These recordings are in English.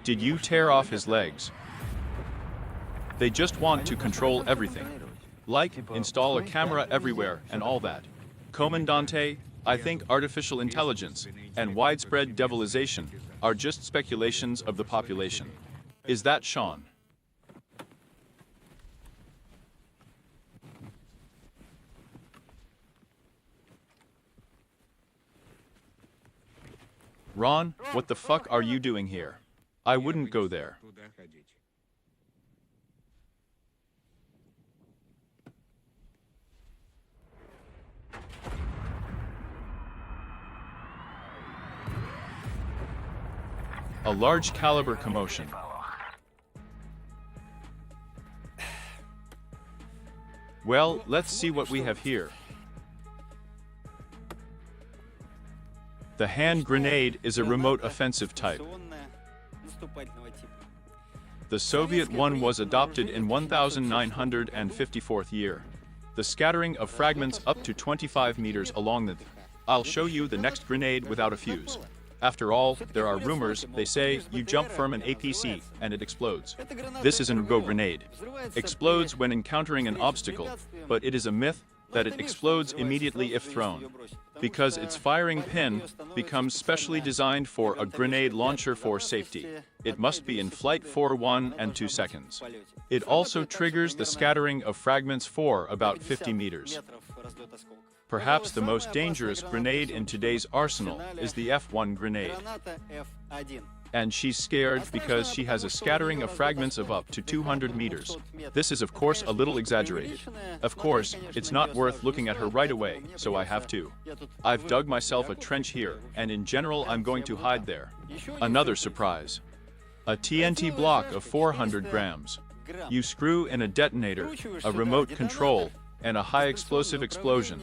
Did you tear off his legs? They just want to control everything. Like, install a camera everywhere and all that. Comandante, I think artificial intelligence and widespread devilization are just speculations of the population. Is that Sean? Ron, what the fuck are you doing here? I wouldn't go there. A large caliber commotion. Well, let's see what we have here. The hand grenade is a remote offensive type. The Soviet one was adopted in 1954th year. The scattering of fragments up to 25 meters along the... I'll show you the next grenade without a fuse. After all, there are rumors, they say, you jump from an APC, and it explodes. This is an go grenade. Explodes when encountering an obstacle, but it is a myth that it explodes immediately if thrown, because its firing pin becomes specially designed for a grenade launcher for safety. It must be in flight for 1 and 2 seconds. It also triggers the scattering of fragments for about 50 meters. Perhaps the most dangerous grenade in today's arsenal is the F1 grenade. And she's scared because she has a scattering of fragments of up to 200 meters. This is of course a little exaggerated. Of course, it's not worth looking at her right away, so I have to. I've dug myself a trench here, and in general I'm going to hide there. Another surprise. A TNT block of 400 grams. You screw in a detonator, a remote control, and a high explosive explosion.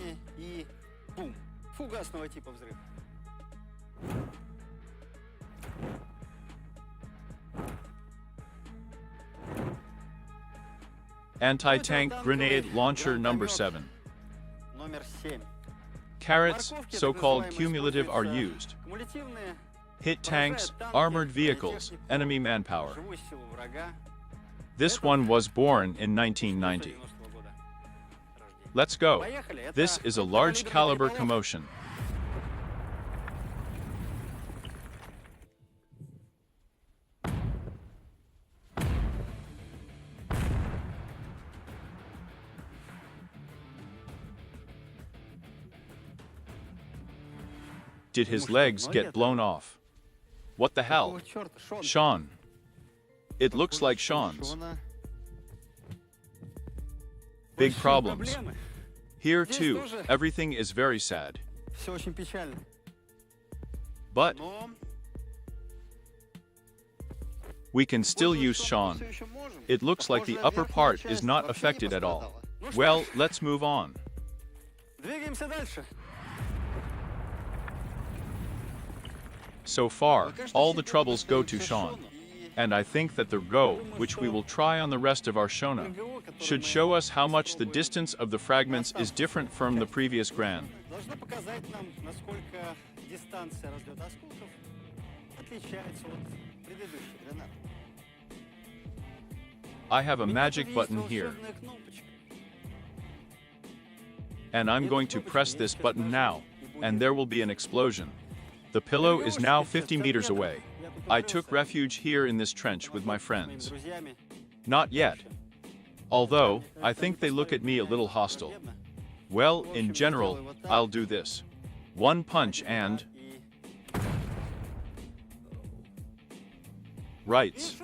Anti-tank grenade launcher number 7. Carrots, so-called cumulative, are used. Hit tanks, armored vehicles, enemy manpower. This one was born in 1990. Let's go. This is a large caliber commotion. Did his legs get blown off? What the hell? Sean. It looks like Sean's. Big problems. Here too, everything is very sad. But we can still use Sean. It looks like the upper part is not affected at all. Well, let's move on. So far, all the troubles go to Sean. And I think that the go, which we will try on the rest of our Shona, should show us how much the distance of the fragments is different from the previous Gran. I have a magic button here. And I'm going to press this button now, and there will be an explosion. The pillow is now 50 meters away. I took refuge here in this trench with my friends. Not yet. Although, I think they look at me a little hostile. Well, in general, I'll do this. One punch and... Rights.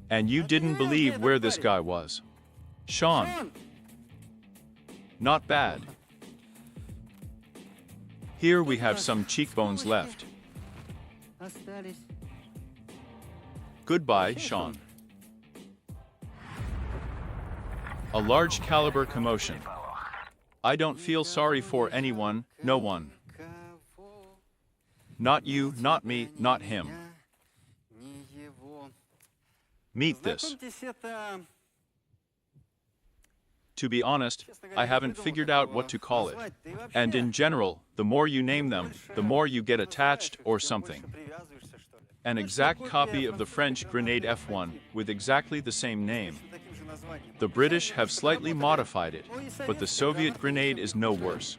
And you didn't believe where this guy was. Sean. Not bad. Here we have some cheekbones left. Goodbye, Sean. A large caliber commotion. I don't feel sorry for anyone, no one. Not you, not me, not him. Meet this. To be honest, I haven't figured out what to call it. And in general, the more you name them, the more you get attached or something. An exact copy of the French grenade F1 with exactly the same name. The British have slightly modified it, but the Soviet grenade is no worse.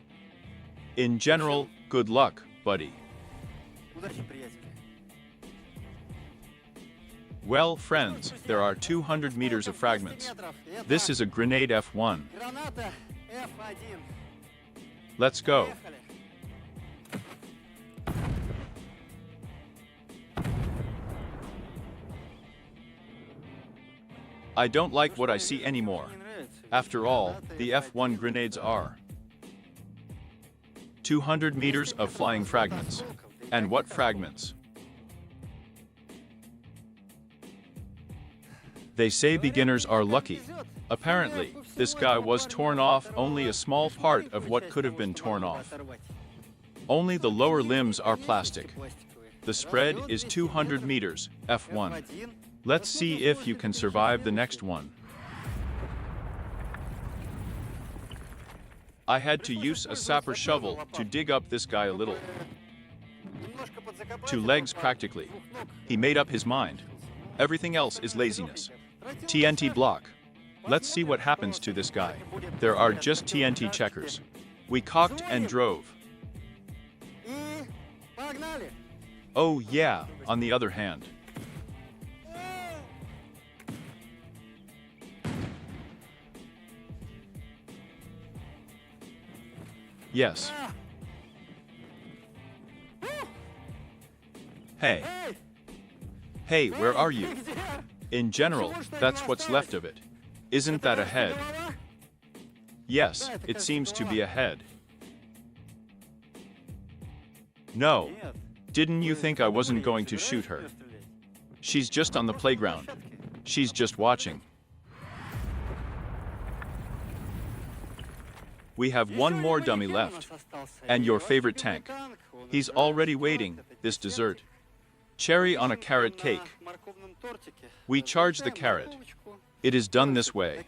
In general, good luck, buddy. Well, friends, there are 200 meters of fragments. This is a grenade F1. Let's go. I don't like what I see anymore. After all, the F1 grenades are 200 meters of flying fragments. And what fragments? They say beginners are lucky. Apparently, this guy was torn off only a small part of what could have been torn off. Only the lower limbs are plastic. The spread is 200 meters, F1. Let's see if you can survive the next one. I had to use a sapper shovel to dig up this guy a little. 2 legs practically. He made up his mind. Everything else is laziness. TNT block. Let's see what happens to this guy. There are just TNT checkers. We cocked and drove. Oh yeah, on the other hand. Yes. Hey. Hey, where are you? In general, that's what's left of it. Isn't that a head? Yes, it seems to be a head. No. Didn't you think I wasn't going to shoot her? She's just on the playground. She's just watching. We have one more dummy left. And your favorite tank. He's already waiting, this dessert. Cherry on a carrot cake. We charge the carrot. It is done this way.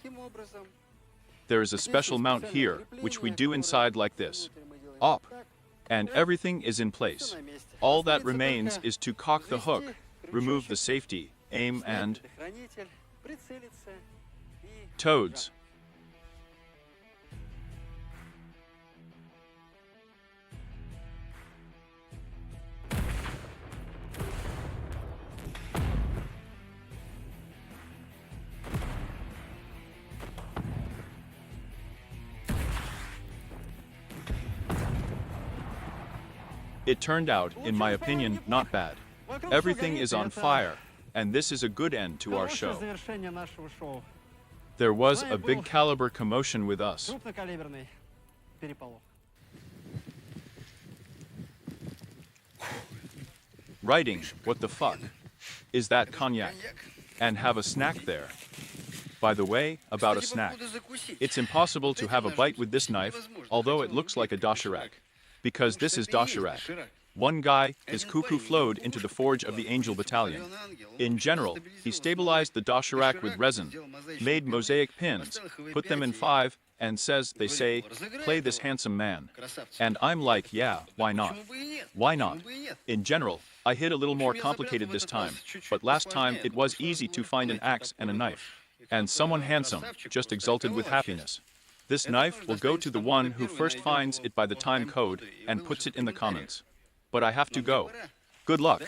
There is a special mount here, which we do inside like this. Op. And everything is in place. All that remains is to cock the hook, remove the safety, aim and... Toads. It turned out, in my opinion, not bad. Everything is on fire, and this is a good end to our show. There was a big caliber commotion with us. Writing, what the fuck? Is that cognac? And have a snack there. By the way, about a snack. It's impossible to have a bite with this knife, although it looks like a doshirak. Because this is doshirak. One guy, his cuckoo flowed into the forge of the Angel Battalion. In general, he stabilized the doshirak with resin, made mosaic pins, put them in 5, and they say, play this handsome man. And I'm like, yeah, why not? Why not? In general, I hit a little more complicated this time, but last time it was easy to find an axe and a knife. And someone handsome just exulted with happiness. This knife will go to the one who first finds it by the time code and puts it in the comments. But I have to go. Good luck.